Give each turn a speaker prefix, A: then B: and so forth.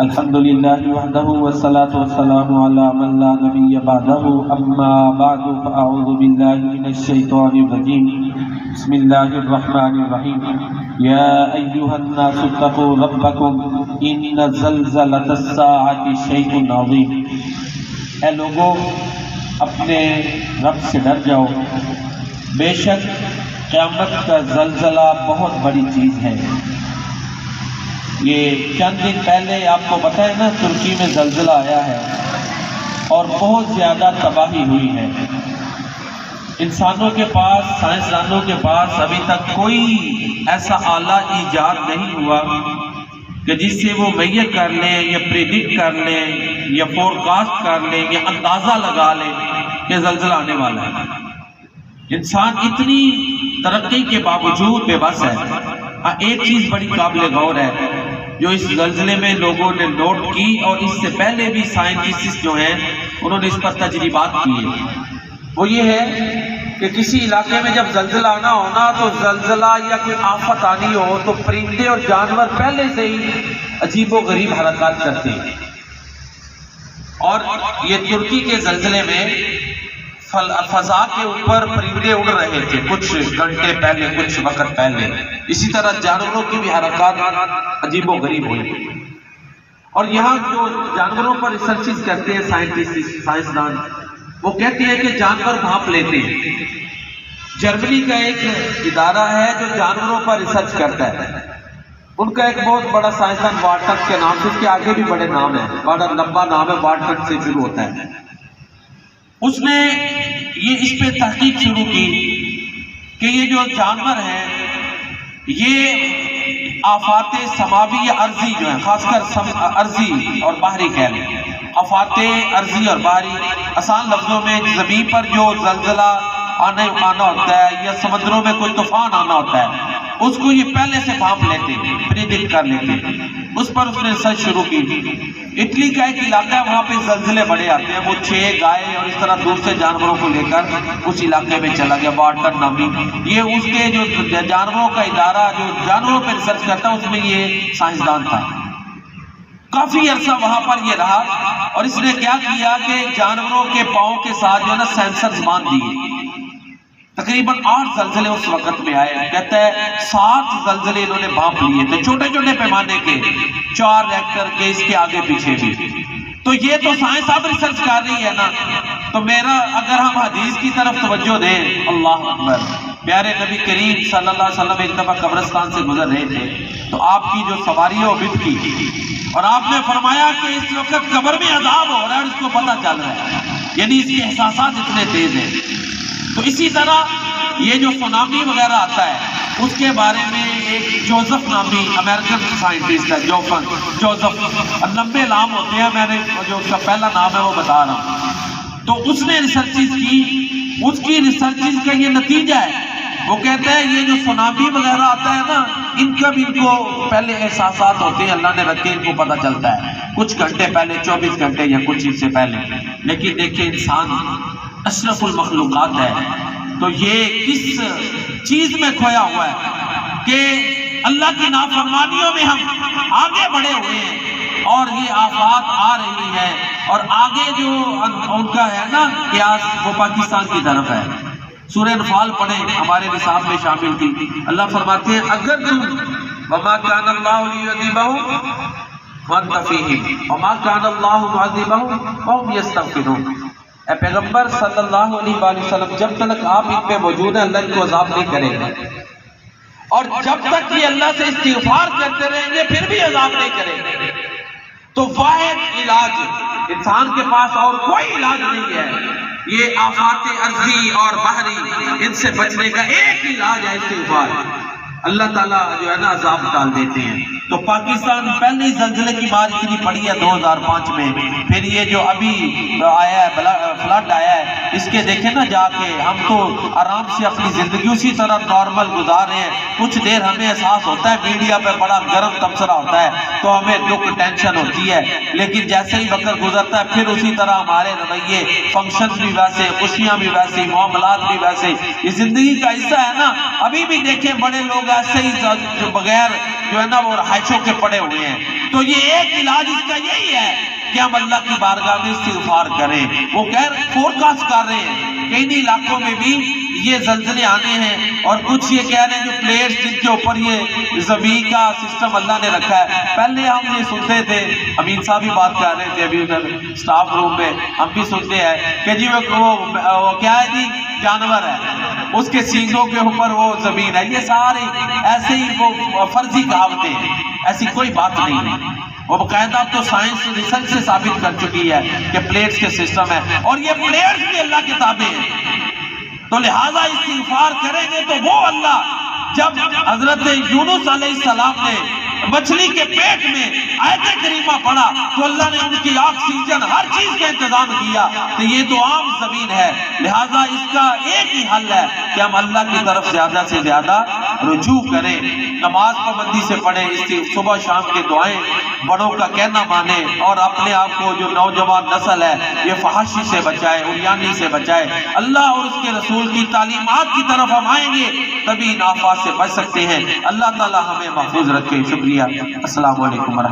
A: الحمد للہ وحدہ والصلاة والسلام علی من لا نبی بعدہ اما بعد فاعوذ باللہ من الشیطان الرجیم بسم اللہ الرحمن الرحیم یا ایہا الناس اتقوا ربکم ان زلزلۃ الساعۃ شیء عظیم۔ اے لوگو اپنے رب سے ڈر جاؤ، بے شک قیامت کا زلزلہ بہت بڑی چیز ہے۔ یہ چند دن پہلے آپ کو پتہ ہے نا، ترکی میں زلزلہ آیا ہے اور بہت زیادہ تباہی ہوئی ہے۔ انسانوں کے پاس، سائنسدانوں کے پاس ابھی تک کوئی ایسا آلہ ایجاد نہیں ہوا کہ جس سے وہ میئر کر لیں یا پریڈکٹ کر لیں یا فورکاسٹ کر لیں یا اندازہ لگا لیں کہ زلزلہ آنے والا ہے۔ انسان اتنی ترقی کے باوجود بے بس ہے۔ ایک چیز بڑی قابل غور ہے جو اس زلزلے میں لوگوں نے نوٹ کی، اور اس سے پہلے بھی سائنٹسٹ جو ہیں انہوں نے اس پر تجربات کیے، وہ یہ ہے کہ کسی علاقے میں جب زلزلہ آنا ہونا تو زلزلہ یا کوئی آفت آنی ہو تو پرندے اور جانور پہلے سے ہی عجیب و غریب حرکات کرتے ہیں۔ اور یہ ترکی کے زلزلے میں فضا کے اوپر پرندے اڑ رہے تھے کچھ گھنٹے پہلے، کچھ وقت پہلے۔ اسی طرح جانوروں کی بھی حرکات عجیب و غریب ہوئی۔ اور یہاں جو جانوروں پر ریسرچز کرتے ہیں سائنسدان، وہ کہتے ہیں کہ جانور بھانپ لیتے ہیں۔ جرمنی کا ایک ادارہ ہے جو جانوروں پر ریسرچ کرتا ہے، ان کا ایک بہت بڑا سائنسدان وارٹن کے نام سے، اس کے آگے بھی بڑے نام ہیں، بڑا لمبا نام ہے، وارٹن سے شروع ہوتا ہے۔ اس نے یہ اس پہ تحقیق شروع کی کہ یہ جو جانور ہیں یہ آفات سماوی یا ارضی جو ہیں، خاص کر ارضی اور باہری کہہ لیں، آفات ارضی اور باہری، آسان لفظوں میں زمین پر جو زلزلہ آنا ہوتا ہے یا سمندروں میں کوئی طوفان آنا ہوتا ہے، اس کو یہ پہلے سے بھانپ لیتے ہیں، پریڈکٹ کر لیتے ہیں۔ اس پر اس نے ریسرچ شروع کی۔ اٹلی کا ایک علاقہ ہے، وہاں پہ زلزلے بڑے آتے ہیں، وہ 6 گائے اور اس طرح دوسرے جانوروں کو لے کر اس علاقے میں چلا گیا، وارٹن نامی۔ یہ اس کے جو جانوروں کا ادارہ جو جانوروں پہ ریسرچ کرتا ہے، اس میں یہ سائنسدان تھا۔ کافی عرصہ وہاں پر یہ رہا، اور اس نے کیا کیا کہ جانوروں کے پاؤں کے ساتھ جو ہے نا سینسرز باندھ دیے۔ تقریباً 8 زلزلے اس وقت میں آئے، کہتا ہے 7 زلزلے انہوں نے بھانپ لیے تھے، چھوٹے چھوٹے پیمانے کے، 4 ریکٹر کے، اس کے آگے پیچھے بھی۔ تو یہ تو سائنس اب ریسرچ کر رہی ہے نا، تو میرا اگر ہم حدیث کی طرف توجہ دیں، اللہ اکبر، پیارے نبی کریم صلی اللہ علیہ وسلم ایک دفعہ قبرستان سے گزر رہے تھے، تو آپ کی جو سواری ہے وہ بت کی، اور آپ نے فرمایا کہ اس وقت قبر میں عذاب ہو رہا ہے اور اس کو پتہ چل رہا ہے، یعنی اس کے احساسات اتنے تیز ہیں۔ تو اسی طرح یہ جو سونامی وغیرہ آتا ہے، اس کے بارے میں ایک جوزف نامی امریکن سائنٹسٹ ہے، جوزف، لمبے نام ہوتے ہیں، میں نے جو اس کا پہلا نام ہے وہ بتا رہا ہوں۔ تو اس نے ریسرچز کی، اس کی ریسرچز کا یہ نتیجہ ہے، وہ کہتا ہے یہ جو سونامی وغیرہ آتا ہے نا، ان کو پہلے احساسات ہوتے ہیں، اللہ نے رکھے، ان کو پتہ چلتا ہے کچھ گھنٹے پہلے، 24 گھنٹے یا کچھ اس سے پہلے۔ لیکن دیکھیں انسان اشرف المخلوقات ہے، تو یہ کس چیز میں کھویا ہوا ہے کہ اللہ کی نافرمانیوں میں ہم آگے بڑھے ہوئے ہیں، اور یہ آفات آ رہی ہے، اور آگے جو ان کا ہے نا قیاس، وہ پاکستان کی طرف ہے۔ سورہ انفال پڑھیں، ہمارے نصاب میں شامل تھی۔ اللہ فرماتے ہیں اگر تم وما کان اللہ لیعذبہم وانت فیہم وما کان اللہ معذبہم وہم یستغفرون۔ اے پیغمبر صلی اللہ علیہ وآلہ وسلم، جب تک آپ ان پہ موجود ہیں، اللہ ان کو عذاب نہیں کرے گا، اور جب تک یہ اللہ سے استغفار کرتے رہیں گے پھر بھی عذاب نہیں کرے گا۔ تو واحد علاج، انسان کے پاس اور کوئی علاج نہیں ہے، یہ آفات ارضی اور بحری، ان سے بچنے کا ایک علاج ہے استغفار۔ اللہ تعالیٰ جو ہے نا عذاب ڈال دیتے ہیں۔ تو پاکستان پہلے ہی زلزلے کی مار اتنی پڑی ہے 2005 میں، پھر یہ جو ابھی آیا ہے فلڈ آیا ہے، اس کے دیکھیں نا جا کے، ہم تو آرام سے اپنی زندگی اسی طرح نارمل گزار رہے ہیں۔ کچھ دیر ہمیں احساس ہوتا ہے، میڈیا پہ بڑا گرم تبصرہ ہوتا ہے تو ہمیں دکھ ٹینشن ہوتی ہے، لیکن جیسے ہی وقت گزرتا ہے پھر اسی طرح ہمارے رویے، فنکشن بھی ویسے، خوشیاں بھی ویسے، معاملات بھی ویسے۔ یہ زندگی کا حصہ ہے نا۔ ابھی بھی دیکھیں بڑے لوگ ایسے ہی بغیر جو ہے نا وہ رہائشوں کے پڑے ہوئے ہیں، تو یہ ایک علاج اس کا یہی ہے کہ ہم اللہ کی بارگاہ میں استغفار کریں۔ وہ فورکاسٹ کر رہے ہیں کہ ان علاقوں میں بھی یہ زلزلے آنے ہیں، اور کچھ یہ کہہ رہے ہیں جو پلیٹس جن کے اوپر یہ زمین کا سسٹم اللہ نے رکھا ہے۔ پہلے ہم یہ سنتے تھے، امین صاحب بھی بات کر رہے تھے ابھی ادھر سٹاف روم میں، ہم بھی سنتے ہیں کہ جی وہ کیا ہے جی، جانور ہے، اس کے سینگوں کے اوپر وہ زمین ہے۔ یہ سارے ایسے ہی وہ فرضی کہاوتیں ہیں، ایسی کوئی بات نہیں ہے۔ وہ باقاعدہ تو سائنس ریسرچ سے ثابت کر چکی ہے کہ پلیٹس کے سسٹم ہے، اور یہ پلیٹس بھی اللہ کے تابع ہیں۔ تو لہٰذا استغفار کریں گے تو وہ اللہ، جب حضرت یونس علیہ السلام نے مچھلی کے پیٹ میں آیت کریمہ پڑھا تو اللہ نے ان کی آکسیجن ہر چیز کا انتظام کیا، تو یہ تو عام زمین ہے۔ لہٰذا اس کا ایک ہی حل ہے کہ ہم اللہ کی طرف زیادہ سے زیادہ رجوع کریں، نماز پابندی سے پڑھیں، صبح شام کے دعائیں، بڑوں کا کہنا مانیں، اور اپنے آپ کو جو نوجوان نسل ہے یہ فحاشی سے بچائے، عریانی سے بچائے۔ اللہ اور اس کے رسول کی تعلیمات کی طرف ہم آئیں گے تبھی ان آفات سے بچ سکتے ہیں۔ اللہ تعالی ہمیں محفوظ رکھے۔ شکریہ۔ السلام علیکم ورحمۃ اللہ۔